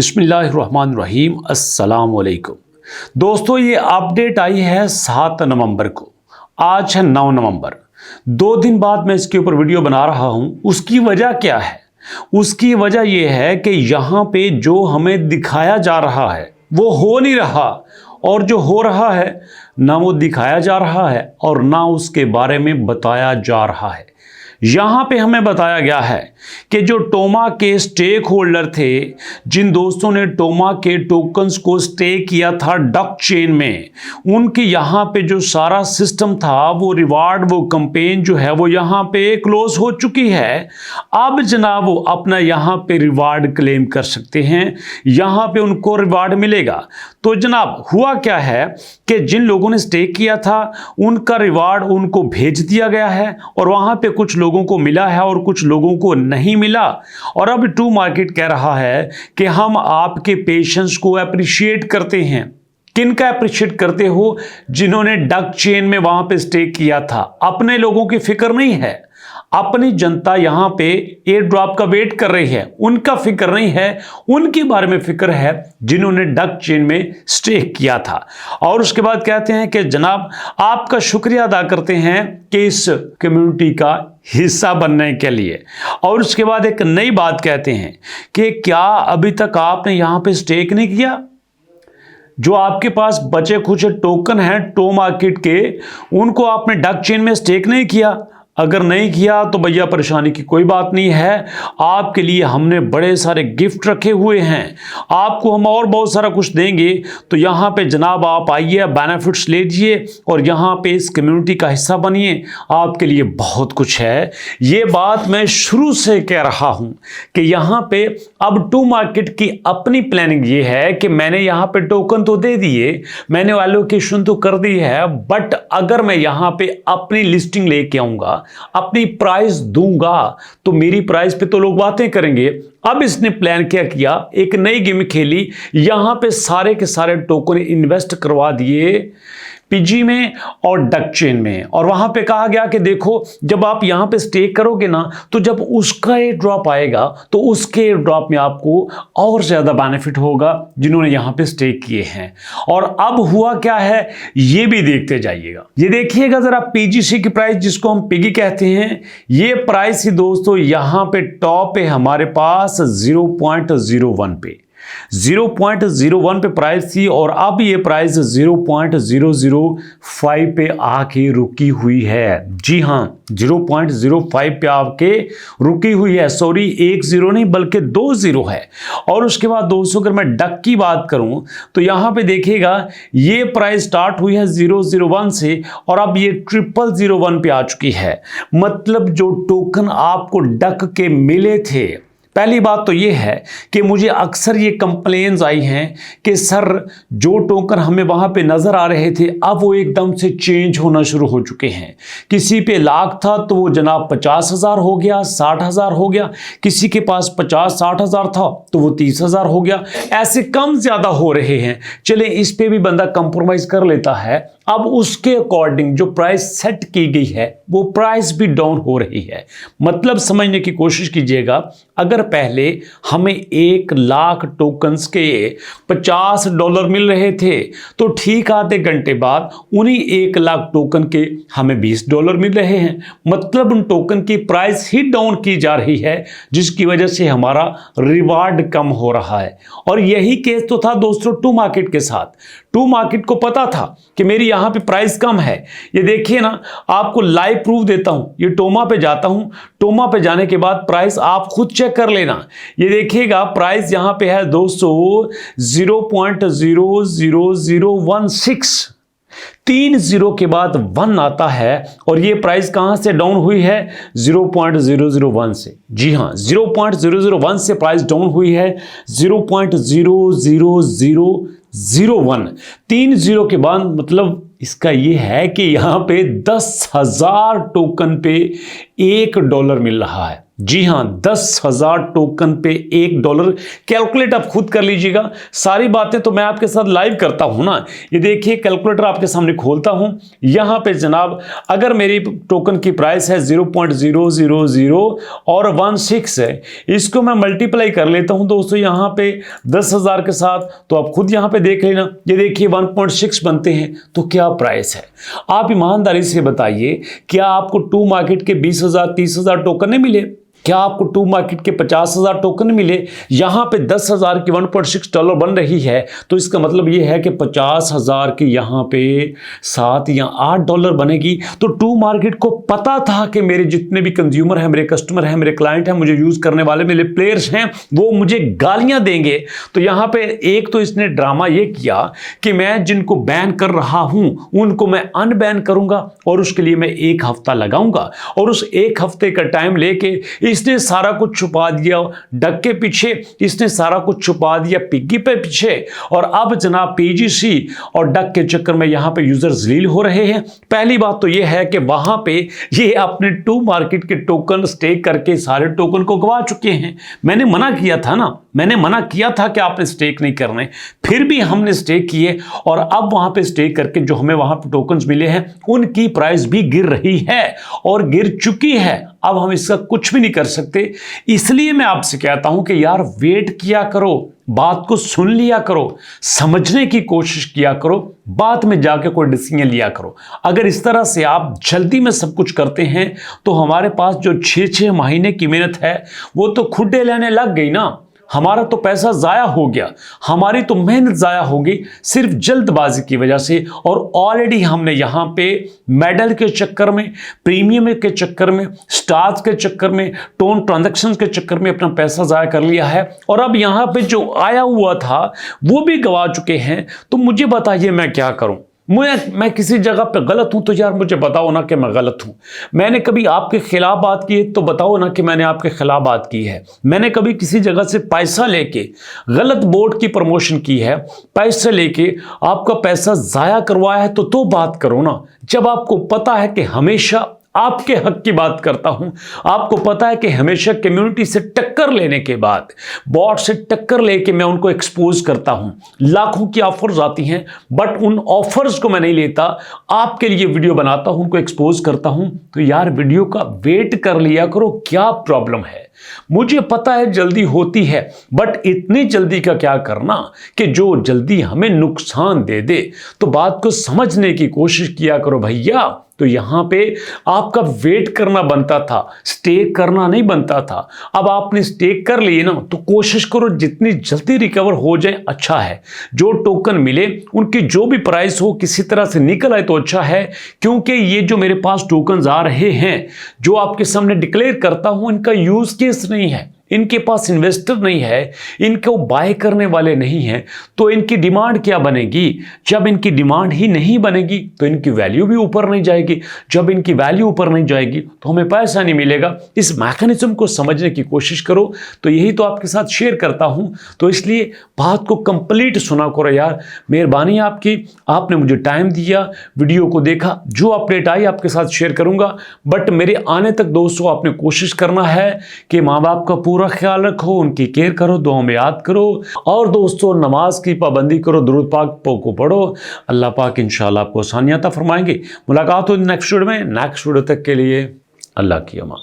बिस्मिल्लाहिर्रहमानिर्रहीम अस्सलाम वालेकुम। दोस्तों, ये अपडेट आई है 7 नवंबर को। आज है 9 नवंबर। 2 दिन बाद मैं इसके ऊपर वीडियो बना रहा हूं। उसकी वजह क्या है? उसकी वजह यह है कि यहां पे जो हमें दिखाया जा रहा है वो हो नहीं रहा, और जो हो रहा है ना वो दिखाया जा रहा है और ना उसके बारे में बताया जा रहा है। यहाँ पे हमें बताया गया है कि जो टोमा के स्टेक होल्डर थे, जिन दोस्तों ने टोमा के टोकन्स को स्टेक किया था डक चेन में, उनके यहाँ पे जो सारा सिस्टम था, वो रिवार्ड, वो कैंपेन जो है वो यहाँ पे क्लोज हो चुकी है। अब जनाब वो अपना यहाँ पे रिवार्ड क्लेम कर सकते हैं, यहाँ पे उनको रिवार्ड मिलेगा। तो जनाब हुआ क्या है कि जिन लोगों ने स्टेक किया था उनका रिवार्ड उनको भेज दिया गया है, और वहाँ पे कुछ लोगों को मिला है और कुछ लोगों को नहीं मिला। और अब टू मार्केट कह रहा है कि हम आपके पेशेंस को अप्रिशिएट करते हैं। किनका अप्रिशिएट करते हो? जिन्होंने डक चेन में वहां पे स्टेक किया था। अपने लोगों की फिक्र नहीं है, अपनी जनता यहां पे एयर ड्रॉप का वेट कर रही है, उनका फिक्र नहीं है, उनके बारे में फिक्र है जिन्होंने डक चेन में स्टेक किया था। और उसके बाद कहते हैं कि जनाब आपका शुक्रिया अदा करते हैं कि इस कम्युनिटी का हिस्सा बनने के लिए। और उसके बाद एक नई बात कहते हैं कि क्या अभी तक आपने यहां पे स्टेक नहीं किया? जो आपके पास बचे कुछ टोकन हैं टो मार्केट के, उनको आपने डक चेन में स्टेक नहीं किया। अगर नहीं किया तो भैया परेशानी की कोई बात नहीं है, आपके लिए हमने बड़े सारे गिफ्ट रखे हुए हैं, आपको हम और बहुत सारा कुछ देंगे। तो यहाँ पे जनाब आप आइए, बेनिफिट्स लीजिए और यहाँ पे इस कम्युनिटी का हिस्सा बनिए, आपके लिए बहुत कुछ है। ये बात मैं शुरू से कह रहा हूँ कि यहाँ पे अब टू मार्केट की अपनी प्लानिंग ये है कि मैंने यहाँ पे टोकन तो दे दिए, मैंने एलोकेशन तो कर दी है, बट अगर मैं यहाँ पे अपनी लिस्टिंग लेके आऊँगा, अपनी प्राइस दूंगा, तो मेरी प्राइस पे तो लोग बातें करेंगे। अब इसने प्लान क्या किया, एक नई गेम खेली, यहां पे सारे के सारे टोकन इन्वेस्ट करवा दिए पीजी में और डक चेन में। और वहां पे कहा गया कि देखो जब आप यहां पे स्टेक करोगे ना, तो जब उसका एयर ड्रॉप आएगा तो उसके एयर ड्रॉप में आपको और ज्यादा बेनिफिट होगा जिन्होंने यहां पे स्टेक किए हैं। और अब हुआ क्या है ये भी देखते जाइएगा। ये देखिएगा जरा पीजीसी की प्राइस, जिसको हम पिगी कहते हैं, ये प्राइस ही दोस्तों यहां पे टॉप है हमारे पास 0.01 पे, 0.01 पे प्राइस थी, और अब ये प्राइस 0.005 पे आके रुकी हुई है। जी हां, 0.05 पे आके रुकी हुई है। सॉरी, 1 0 नहीं बल्कि 2 0 है। और उसके बाद दोस्तों अगर मैं डक की बात करूं तो यहां पे देखिएगा ये प्राइस स्टार्ट हुई है 001 से, और अब ये 0001 पे आ चुकी है। मतलब जो टोकन आपको डक के मिले थे, पहली बात तो ये है कि मुझे अक्सर ये कंप्लेन्स आई हैं कि सर जो टोकन हमें वहाँ पे नज़र आ रहे थे अब वो एकदम से चेंज होना शुरू हो चुके हैं। किसी पे लाख था तो वो जनाब 50,000 हो गया, 60,000 हो गया, किसी के पास 50-60,000 था तो वो 30,000 हो गया, ऐसे कम ज़्यादा हो रहे हैं। चले इस पे भी बंदा कंप्रोमाइज़ कर लेता है। अब उसके अकॉर्डिंग जो प्राइस सेट की गई है वो प्राइस भी डाउन हो रही है। मतलब समझने की कोशिश कीजिएगा, अगर पहले हमें 1 लाख टोकन्स के $50 मिल रहे थे तो ठीक आधे घंटे बाद उन्हीं 1 लाख टोकन के हमें $20 मिल रहे हैं। मतलब उन टोकन की प्राइस ही डाउन की जा रही है, जिसकी वजह से हमारा रिवार्ड कम हो रहा है। और यही केस तो था दोस्तों टू मार्केट के साथ। टू मार्केट को पता था कि मेरी यहां पे प्राइस कम है। ये देखिए ना, आपको लाइव प्रूफ देता हूं। ये टोमा पे जाता हूं, टोमा पे जाने के बाद प्राइस आप खुद चेक कर लेना। ये देखिएगा प्राइस यहां पे है दोस्तों 0.00016, 3 0 के बाद 1 आता है। और ये प्राइस कहां से डाउन हुई है? 0.001 से। जी हां, 0.001 से प्राइस डाउन हुई है 0.00001। 3 0 के बाद मतलब इसका ये है कि यहां पे 10,000 टोकन पे $1 मिल रहा है। जी हां, 10,000 टोकन पे $1। कैलकुलेट आप खुद कर लीजिएगा, सारी बातें तो मैं आपके साथ लाइव करता हूं ना। ये देखिए कैलकुलेटर आपके सामने खोलता हूं, यहां पे जनाब अगर मेरी टोकन की प्राइस है 0.000 और 16 है, इसको मैं मल्टीप्लाई कर लेता हूं दोस्तों यहां पे 10,000 के साथ, तो आप खुद यहां पे देख लेना। ये देखिए 1.6 बनते हैं, तो क्या प्राइस है? आप ईमानदारी से बताइए, क्या आपको टू मार्केट के 20,000 30,000 टोकन नहीं मिले? क्या आपको टू मार्केट के 50,000 टोकन मिले? यहां पे 10,000 की $1.6 बन रही है, तो इसका मतलब यह है कि 50,000 की यहां पे $7 या $8 बनेगी। तो टू मार्केट को पता था कि मेरे जितने भी कंज्यूमर हैं, मेरे कस्टमर हैं, मेरे क्लाइंट हैं, मुझे यूज करने वाले मेरे प्लेयर्स हैं, वो मुझे गालियां देंगे। तो यहां पे एक तो इसने ड्रामा ये किया कि मैं जिनको बैन कर रहा हूं उनको मैं अनबैन करूंगा, और उसके लिए मैं 1 हफ्ता लगाऊंगा, और उस 1 हफ्ते का टाइम लेके इसने सारा कुछ छुपा दिया डक के पीछे, इसने सारा कुछ छुपा दिया पिग्गी पे पीछे। और अब जनाब पीजीसी और डक के चक्कर में यहां पे यूजर जलील हो रहे हैं। पहली बात तो यह है कि वहां पे ये अपने टू मार्केट के टोकन स्टेक करके सारे टोकन को गवा चुके हैं। मैंने मना किया था ना, मैंने मना किया था कि आपने स्टेक नहीं करने, फिर भी हमने स्टेक किए, और अब वहां पे स्टेक करके जो हमें वहां पे टोकन्स मिले हैं उनकी प्राइस भी गिर रही है और गिर चुकी है। अब हम इसका कुछ भी नहीं कर सकते, इसलिए मैं आपसे कहता हूं कि यार वेट किया करो, बात को सुन लिया करो, समझने की कोशिश किया करो, बाद में जाके कोई डिसीजन लिया करो। अगर इस तरह से आप जल्दी में सब कुछ करते हैं तो हमारे पास जो 6-6 महीने की मेहनत है वो तो खुड्डे लेने लग गई ना। हमारा तो पैसा जाया हो गया, हमारी तो मेहनत जाया होगी सिर्फ जल्दबाजी की वजह से। और ऑलरेडी हमने यहाँ पे मेडल के चक्कर में, प्रीमियम के चक्कर में, स्टार्स के चक्कर में, टोन ट्रांजैक्शंस के चक्कर में अपना पैसा जाया कर लिया है, और अब यहाँ पे जो आया हुआ था वो भी गवा चुके हैं। तो मुझे बताइए मैं क्या करूं? मैं किसी जगह पे गलत हूं तो यार मुझे बताओ ना कि मैं गलत हूं। मैंने कभी आपके खिलाफ बात की है तो बताओ ना कि मैंने आपके खिलाफ बात की है। मैंने कभी किसी जगह से पैसा लेके गलत बोर्ड की प्रमोशन की है, पैसे लेके आपका पैसा जाया करवाया है, तो बात करो ना। जब आपको पता है कि हमेशा आपके हक की बात करता हूं, आपको पता है कि हमेशा कम्युनिटी से टक्कर लेने के बाद, बॉट से टक्कर लेके मैं उनको एक्सपोज करता हूं। लाखों की ऑफर्स आती हैं, बट उन ऑफर्स को मैं नहीं लेता, आपके लिए वीडियो बनाता हूं, उनको एक्सपोज करता हूं। तो यार वीडियो का वेट कर लिया करो, क्या प्रॉब्लम है? मुझे पता है जल्दी होती है, बट इतनी जल्दी का क्या करना कि जो जल्दी हमें नुकसान दे दे। तो बात को समझने की कोशिश किया करो भैया। तो यहां पे आपका वेट करना बनता था, स्टेक करना नहीं बनता था। अब आपने स्टेक कर लिए ना, तो कोशिश करो जितनी जल्दी रिकवर हो जाए अच्छा है। जो टोकन मिले उनकी जो भी प्राइस हो किसी तरह से निकल आए तो अच्छा है, क्योंकि ये जो मेरे पास टोकन आ रहे हैं जो आपके सामने डिक्लेयर करता हूं, इनका यूज केस नहीं है, इनके पास इन्वेस्टर नहीं है, इनको बाय करने वाले नहीं हैं, तो इनकी डिमांड क्या बनेगी? जब इनकी डिमांड ही नहीं बनेगी तो इनकी वैल्यू भी ऊपर नहीं जाएगी। जब इनकी वैल्यू ऊपर नहीं जाएगी तो हमें पैसा नहीं मिलेगा। इस मैकेनिज्म को समझने की कोशिश करो। तो यही तो आपके साथ शेयर करता हूं, तो इसलिए बात को कंप्लीट सुना करो यार। मेहरबानी आपकी, आपने मुझे टाइम दिया, वीडियो को देखा, जो अपडेट आई आपके साथ शेयर करूंगा। बट मेरे आने तक दोस्तों आपने कोशिश करना है कि माँ बाप का पूरा ख्याल रखो, उनकी केयर करो, दुआ में याद करो, और दोस्तों नमाज की पाबंदी करो, दुरूद पाक को पढ़ो। अल्लाह पाक इंशाल्लाह आपको आसानियां अता फरमाएंगे। मुलाकात हो नेक्स्ट वीडियो में। नेक्स्ट वीडियो तक के लिए अल्लाह की अमान।